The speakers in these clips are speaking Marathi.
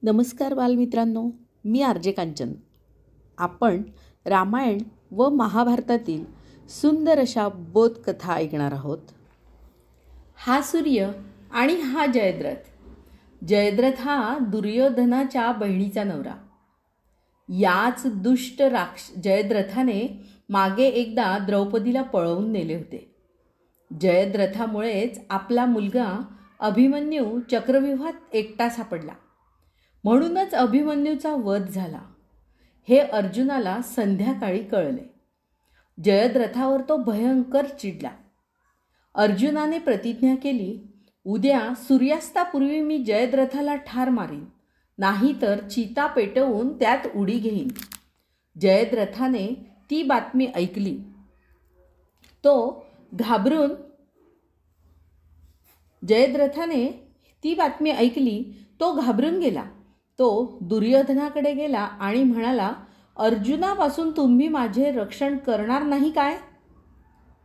नमस्कार बालमित्रांनो, मी आर.जे. कांचन. आपण रामायण व महाभारतातील सुंदर अशा बोधकथा ऐकणार आहोत. हा सूर्य आणि हा जयद्रथ. जयद्रथ हा दुर्योधनाच्या बहिणीचा नवरा. याच दुष्ट जयद्रथाने मागे एकदा द्रौपदीला पळवून नेले होते. जयद्रथामुळेच आपला मुलगा अभिमन्यू चक्रव्यूहात एकटा सापडला. म्हणूनच अभिमन्यूचा वध झाला हे अर्जुनाला संध्याकाळी कळले. जयद्रथावर तो भयंकर चिडला. अर्जुनाने प्रतिज्ञा केली, उद्या सूर्यास्तापूर्वी मी जयद्रथाला ठार मारीन, नाहीतर चिता पेटवून त्यात उडी घेईन. जयद्रथाने ती बातमी ऐकली. तो घाबरून गेला. तो दुर्योधनाकडे गेला आणि म्हणाला, अर्जुनापासून तुम्ही माझे रक्षण करणार नाही काय?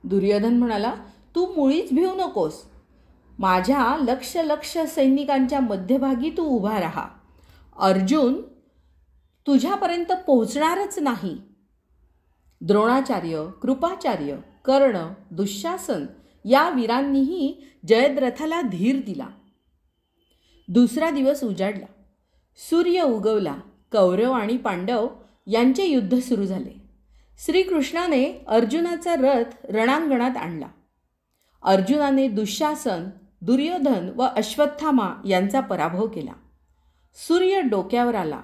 दुर्योधन म्हणाला, तू मुळीच भिवू नकोस. माझ्या लक्ष सैनिकांच्या मध्यभागी तू उभा राहा. अर्जुन तुझ्यापर्यंत पोहोचणारच नाही. द्रोणाचार्य, कृपाचार्य, कर्ण, दुःशासन या वीरांनीही जयद्रथाला धीर दिला. दुसरा दिवस उजाडला. सूर्य उगवला. कौरव आणि पांडव यांचे युद्ध सुरू झाले. श्रीकृष्णाने अर्जुनाचा रथ रणांगणात आणला. अर्जुनाने दुःशासन, दुर्योधन व अश्वत्थामा यांचा पराभव केला. सूर्य डोक्यावर आला.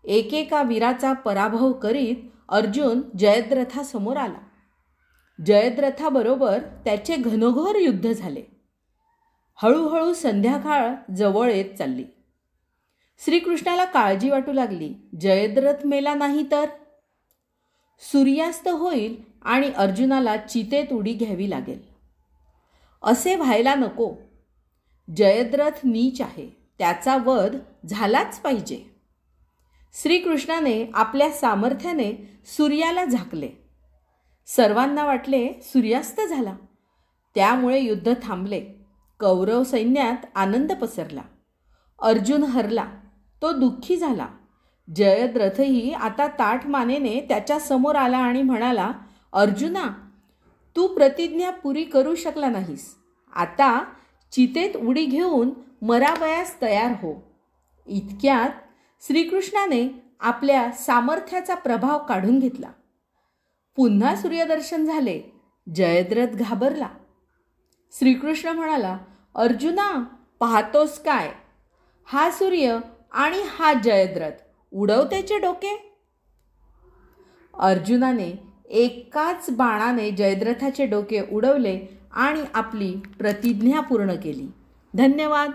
एकेका वीराचा पराभव करीत अर्जुन जयद्रथासमोर आला. जयद्रथाबरोबर त्याचे घनघोर युद्ध झाले. हळूहळू संध्याकाळ जवळ येत चालली. श्रीकृष्णाला काळजी वाटू लागली, जयद्रथ मेला नाही तर. सूर्यास्त होईल आणि अर्जुनाला चितेत उडी घ्यावी लागेल. असे व्हायला नको. जयद्रथ नीच आहे, त्याचा वध झालाच पाहिजे. श्रीकृष्णाने आपल्या सामर्थ्याने सूर्याला झाकले. सर्वांना वाटले सूर्यास्त झाला. त्यामुळे युद्ध थांबले. कौरव सैन्यात आनंद पसरला. अर्जुन हरला. तो दुःखी झाला. जयद्रथही आता ताठ मानेने त्याच्या समोर आला आणि म्हणाला, अर्जुना, तू प्रतिज्ञा पुरी करू शकला नाहीस. आता चितेत उडी घेऊन मरावयास तयार हो. इतक्यात श्रीकृष्णाने आपल्या सामर्थ्याचा प्रभाव काढून घेतला. पुन्हा सूर्यदर्शन झाले. जयद्रथ घाबरला. श्रीकृष्ण म्हणाला, अर्जुना, पाहतोस काय? हा सूर्य आणि हा जयद्रथ, उडव त्याचे डोके. अर्जुनाने एकाच बाणाने जयद्रथाचे डोके उडवले आणि आपली प्रतिज्ञा पूर्ण केली. धन्यवाद.